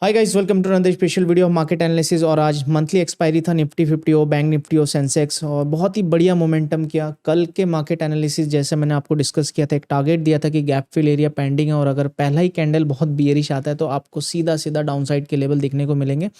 Hi guys, welcome to another special video of market analysis. और आज monthly expiry था Nifty 50 और bank Nifty और सेंसेक्स, और बहुत ही बढ़िया मोमेंटम किया। कल के मार्केट एनालिसिस जैसे मैंने आपको डिस्कस किया था, एक टारगेट दिया था कि गैप फिल एरिया पेंडिंग है, और अगर पहला ही कैंडल बहुत बियरिश आता है तो आपको सीधा सीधा डाउनसाइड के लेवल दिखने को मिलेंगे।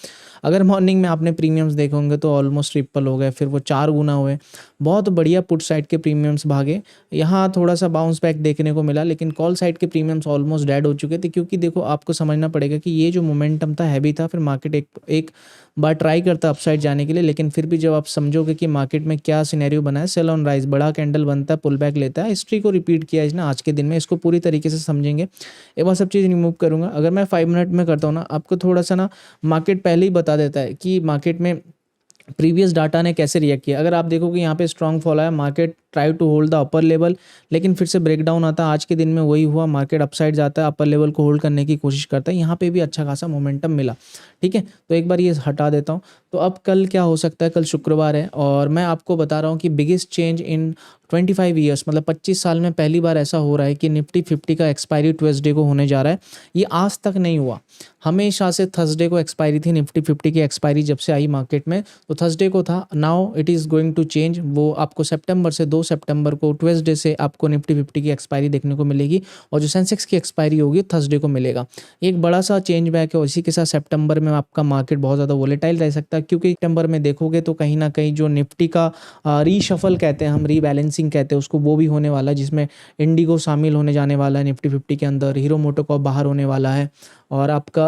अगर मॉर्निंग में आपने प्रीमियम्स देखे होंगे तो ऑलमोस्ट ट्रिपल हो गए, फिर वो 4 गुना हुए। बहुत बढ़िया पुट साइड के प्रीमियम्स भागे। यहाँ थोड़ा सा बाउंस बैक देखने को मिला, लेकिन कॉल साइड के प्रीमियम्स ऑलमोस्ट डेड हो चुके थे, क्योंकि देखो आपको समझना पड़ेगा कि ये जो मोमेंटम था हैवी था। फिर मार्केट एक बार ट्राई करता अपसाइड जाने के लिए, लेकिन फिर भी जब आप समझोगे कि मार्केट में क्या सिनेरियो बना है, सेल ऑन राइज, बड़ा कैंडल बनता है, पुल बैक लेता है, हिस्ट्री को रिपीट किया इसने आज के दिन में। इसको पूरी तरीके से समझेंगे। एक बार सब चीज़ रिमूव करूंगा। अगर मैं 5 मिनट में करता हूँ ना, आपको थोड़ा सा ना मार्केट पहले ही बता देता है कि मार्केट में प्रीवियस डाटा ने कैसे रिएक्ट किया। अगर आप देखोगे यहाँ पे स्ट्रॉन्ग फॉल आया, market try to hold the upper level, लेकिन फिर से ब्रेकडाउन आता है। आज के दिन में वही हुआ, मार्केट अपसाइड जाता है, अपर लेवल को होल्ड करने की कोशिश करता है। यहाँ पे भी अच्छा खासा मोमेंटम मिला। ठीक है, तो एक बार ये हटा देता हूँ। तो अब कल क्या हो सकता है, कल शुक्रवार है और मैं आपको बता रहा हूँ कि बिगेस्ट चेंज इन 25 ईयर्स, मतलब 25 साल में पहली बार ऐसा हो रहा है कि निफ्टी 50 का एक्सपायरी ट्यूसडे को होने जा रहा है। ये आज तक नहीं हुआ। हमेशा से थर्सडे को एक्सपायरी थी निफ्टी 50 की एक्सपायरी जब से आई मार्केट में, तो थर्सडे को था। Now it is going to change. वो आपको सितंबर से 2 सितंबर को ट्यूसडे से आपको निफ्टी 50 की एक्सपायरी देखने को मिलेगी, और जो सेंसेक्स की एक्सपायरी होगी थर्सडे को मिलेगा। एक बड़ा सा चेंज बैक है। इसी के साथ सितंबर में आपका मार्केट बहुत ज़्यादा वोलेटाइल रह सकता है, क्योंकि सितंबर में देखोगे तो कहीं ना कहीं जो निफ्टी का रीशफल कहते हैं, हम रीबैलेंसिंग कहते हैं उसको, वो भी होने वाला है, जिसमें इंडिगो शामिल होने जाने वाला है निफ्टी 50 के अंदर, हीरो मोटोकॉर्प बाहर होने वाला है, और आपका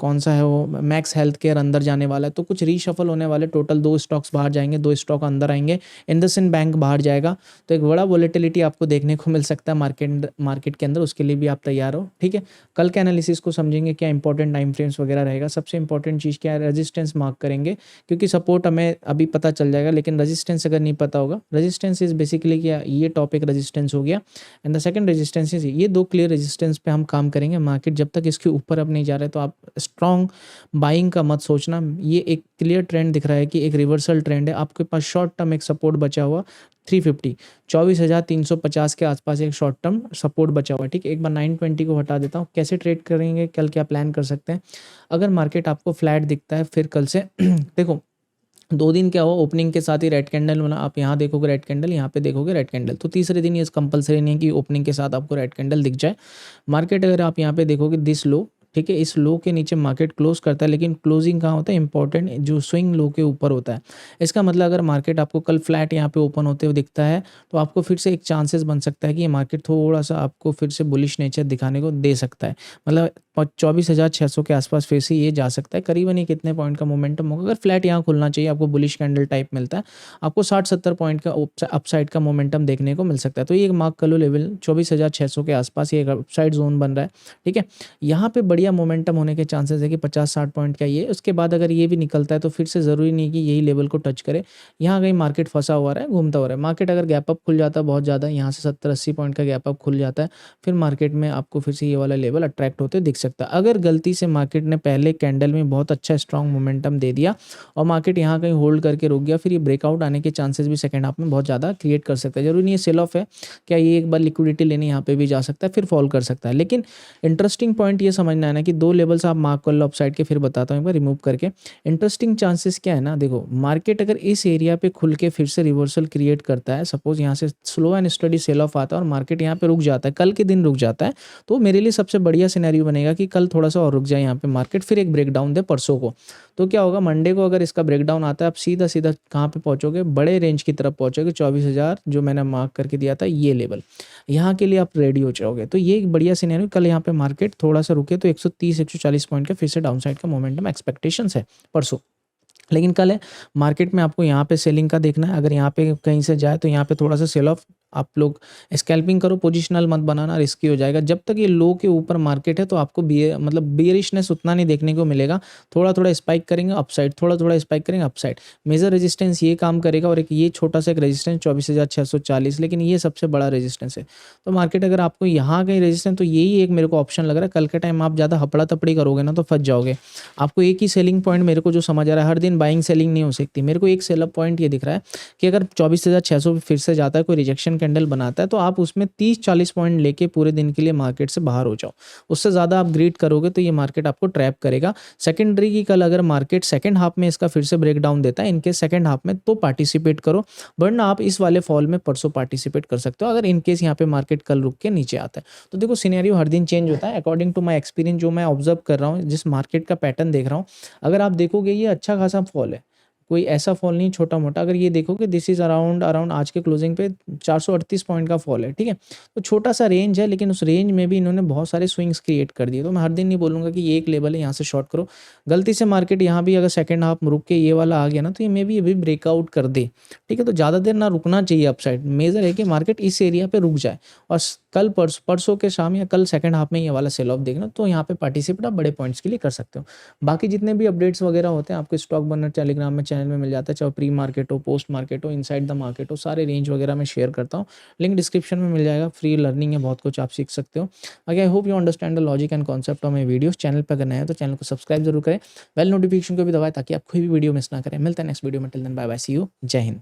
कौन सा है वो, मैक्स हेल्थ केयर अंदर जाने वाला है। तो कुछ रीशफल होने वाले, टोटल 2 स्टॉक्स बाहर जाएंगे, 2 स्टॉक अंदर आएंगे, इंडसइंड बैंक बाहर जाएगा। तो एक बड़ा वोलेटिलिटी आपको देखने को मिल सकता है मार्केट के अंदर। उसके लिए भी आप तैयार हो। ठीक है, कल के एनालिसिस को समझेंगे, क्या इंपॉर्टेंट टाइम फ्रेम्स वगैरह रहेगा। सबसे इंपॉर्टेंट चीज़ क्या है, रेजिस्टेंस मार्क करेंगे, क्योंकि सपोर्ट हमें अभी पता चल जाएगा, लेकिन रेजिस्टेंस अगर नहीं पता होगा। रेजिस्टेंस इज बेसिकली क्या, ये टॉपिक रेजिस्टेंस हो गया, and the second resistance is, ये 2 क्लियर रेजिस्टेंस पे हम काम करेंगे। मार्केट जब तक इसके ऊपर अब नहीं जा रहा है तो आप स्ट्रॉन्ग बाइंग का मत सोचना। ये एक क्लियर ट्रेंड दिख रहा है कि एक रिवर्सल ट्रेंड है। आपके पास शॉर्ट टर्म एक सपोर्ट बचा हुआ 350, 24,350 के आसपास एक शॉर्ट टर्म सपोर्ट बचा हुआ है। ठीक है, एक बार 920 को हटा देता हूँ। कैसे ट्रेड करेंगे कल, क्या प्लान कर सकते हैं। अगर मार्केट आपको फ्लैट दिखता है, फिर कल से देखो 2 दिन क्या हुआ, ओपनिंग के साथ ही रेड कैंडल बना। आप यहाँ देखोगे रेड कैंडल, यहाँ पे देखोगे रेड कैंडल। तो तीसरे दिन ये कंपलसरी नहीं है कि ओपनिंग के साथ आपको रेड कैंडल दिख जाए। मार्केट अगर आप यहाँ पे देखोगे दिस लो, ठीक है, इस लो के नीचे मार्केट क्लोज करता है, लेकिन क्लोजिंग कहाँ होता है, इंपॉर्टेंट जो स्विंग लो के ऊपर होता है। इसका मतलब अगर मार्केट आपको कल फ्लैट यहाँ पे ओपन होते हुए दिखता है, तो आपको फिर से एक चांसेस बन सकता है कि ये मार्केट थोड़ा सा आपको फिर से बुलिश नेचर दिखाने को दे सकता है। मतलब 24,600 के आसपास फिर से ये जा सकता है। करीबन ये कितने पॉइंट का मोमेंटम होगा, अगर फ्लैट यहाँ खुलना चाहिए, आपको बुलिश कैंडल टाइप मिलता है, आपको 60-70 पॉइंट का अपसाइड का मोमेंटम देखने को मिल सकता है। तो ये एक मार्क कर लो लेवल 24,600 के आसपास, ये एक अपसाइड जोन बन रहा है। ठीक है, यहाँ पे बढ़िया मोमेंटम होने के चांसेस है कि 50-60 पॉइंट का ये। उसके बाद अगर ये भी निकलता है तो फिर से ज़रूरी नहीं कि यही लेवल को टच करे। यहाँ कहीं मार्केट फंसा हुआ है, घूमता हो रहा है। मार्केट अगर गैप अप खुल जाता है बहुत ज़्यादा, यहाँ से 70-80 पॉइंट का गैप अप खुल जाता है, फिर मार्केट में आपको फिर से ये वाला लेवल अट्रैक्ट होते दिख सकता है। अगर गलती से मार्केट ने पहले कैंडल में बहुत अच्छा स्ट्रॉन्ग मोमेंटम दे दिया और मार्केट यहाँ कहीं होल्ड करके रुक गया, फिर ये ब्रेकआउट आने के चांसेस भी सेकंड हाफ में बहुत ज़्यादा क्रिएट कर सकता है। जरूरी नहीं है सेल ऑफ है, क्या ये एक बार लिक्विडिटी लेने यहाँ पे भी जा सकता है, फिर फॉल कर सकता है। लेकिन इंटरेस्टिंग पॉइंट ये समझना है ना कि 2 लेवल्स आप मार्क कर लो अपसाइड के, फिर बताता हूँ एक बार रिमूव करके। इंटरेस्टिंग चांसेस क्या है ना, देखो मार्केट अगर इस एरिया पे खुल के फिर से रिवर्सल क्रिएट करता है, सपोज यहाँ से slow and steady sell off आता है और मार्केट यहाँ पे रुक जाता है, कल के दिन रुक जाता है, तो मेरे लिए सबसे बढ़िया सिनेरियो बनेगा कि कल थोड़ा सा और रुक जाए यहाँ पे मार्केट, फिर एक ब्रेकडाउन दे परसों को। तो क्या होगा, मंडे को अगर इसका ब्रेकडाउन आता है, आप सीधा सीधा कहाँ पे पहुंचोगे, बड़े रेंज की तरफ पहुंचोगे, 24,000 जो मैंने मार्क करके दिया था ये लेवल, यहाँ के लिए आप रेडी हो जाओगे। तो ये एक बढ़िया सिनेरियो। कल यहाँ पे मार्केट थोड़ा सा रुके तो 130-140 पॉइंट का फिर से डाउनसाइड का मोमेंटम एक्सपेक्टेशंस है परसों। लेकिन कल है मार्केट में आपको यहाँ पे सेलिंग का देखना है। अगर यहाँ पे कहीं से जाए तो यहाँ पे थोड़ा सा सेल ऑफ, आप लोग स्कैल्पिंग करो, पोजिशनल मत बनाना, रिस्की हो जाएगा। जब तक ये लो के ऊपर मार्केट है तो आपको मतलब बियरिशनेस उतना नहीं देखने को मिलेगा। थोड़ा थोड़ा स्पाइक करेंगे अपसाइड, थोड़ा थोड़ा स्पाइक करेंगे अपसाइड। मेजर रेजिस्टेंस ये काम करेगा, और एक ये छोटा सा एक रेजिस्टेंस 24,640, लेकिन ये सबसे बड़ा रेजिस्टेंस है। तो मार्केट अगर आपको यहाँ कहीं रेजिस्टेंस, तो यही एक मेरे को ऑप्शन लग रहा है। कल के टाइम आप ज़्यादा हपड़ा तपड़ी करोगे ना तो फंस जाओगे। आपको एक ही सेलिंग पॉइंट मेरे को जो समझ आ रहा है, हर दिन बाइंग सेलिंग नहीं हो सकती। मेरे को एक सेल अप पॉइंट ये दिख रहा है कि अगर 24,600 फिर से जाता है, कोई रिजेक्शन कैंडल बनाता है तो आप उसमें 30-40 पॉइंट लेके पूरे दिन के लिए मार्केट से बाहर हो जाओ। उससे ज़्यादा आप ग्रीड करोगे तो ये मार्केट आपको ट्रैप करेगा। सेकेंडरी की कल अगर मार्केट सेकंड हाफ में इसका फिर से ब्रेकडाउन देता है इनकेस सेकंड हाफ में, तो पार्टिसिपेट करो, वरना आप इस वाले फॉल में परसों पार्टिसिपेट कर सकते हो अगर इनकेस यहाँ पे मार्केट कल रुक के नीचे आता है। तो देखो सिनेरियो हर दिन चेंज होता है अकॉर्डिंग टू माय एक्सपीरियंस, जो मैं ऑब्जर्व कर रहा हूँ, जिस मार्केट का पैटर्न देख रहा हूँ। अगर आप देखोगे ये अच्छा खासा फॉल है, कोई ऐसा फॉल नहीं छोटा-मोटा। अगर ये देखोगे दिस इज़ अराउंड अराउंड आज के क्लोजिंग पे 438 पॉइंट का फॉल है, ठीक है? तो छोटा-सा रेंज है, लेकिन उस रेंज में भी इन्होंने बहुत सारे स्विंग्स क्रिएट कर दिए। तो मैं हर दिन नहीं बोलूँगा कि ये एक लेवल है यहाँ से शॉर्ट करो। गलती से मार्केट यहाँ भी अगर सेकंड हाफ में रुक के ये वाला आ गया ना, तो ये मे बी अभी ब्रेकआउट कर दे, ठीक है? तो ज़्यादा देर ना रुकना चाहिए अपसाइड। मेजर है कि मार्केट इस एरिया पे रुक जाए और कल परसों के शाम या कल सेकंड हाफ में ये वाला सेल ऑफ देखना, तो यहाँ पे पार्टिसिपेट आप बड़े पॉइंट्स के लिए कर सकते हो। बाकी जितने भी अपडेट्स वगैरह होते हैं आपको स्टॉक बर्नर टेलीग्राम में चैनल में मिल जाता है, चाहे प्री मार्केट हो, पोस्ट मार्केट हो, इनसाइड द मार्केट हो, सारे रेंज वगैरह मैं शेयर करता हूँ। लिंक डिस्क्रिप्शन में मिल जाएगा, फ्री लर्निंग है, बहुत कुछ आप सीख सकते हो। बाकी I hope you understand the logic and concept of my videos. Channel पर अगर नए हैं तो चैनल को सब्सक्राइब जरूर करें, बेल नोटिफिकेशन को भी दबाएं ताकि आप कोई भी वीडियो मिस ना करें। मिलते हैं नेक्स्ट वीडियो में, till then bye bye, see you, जय हिंद।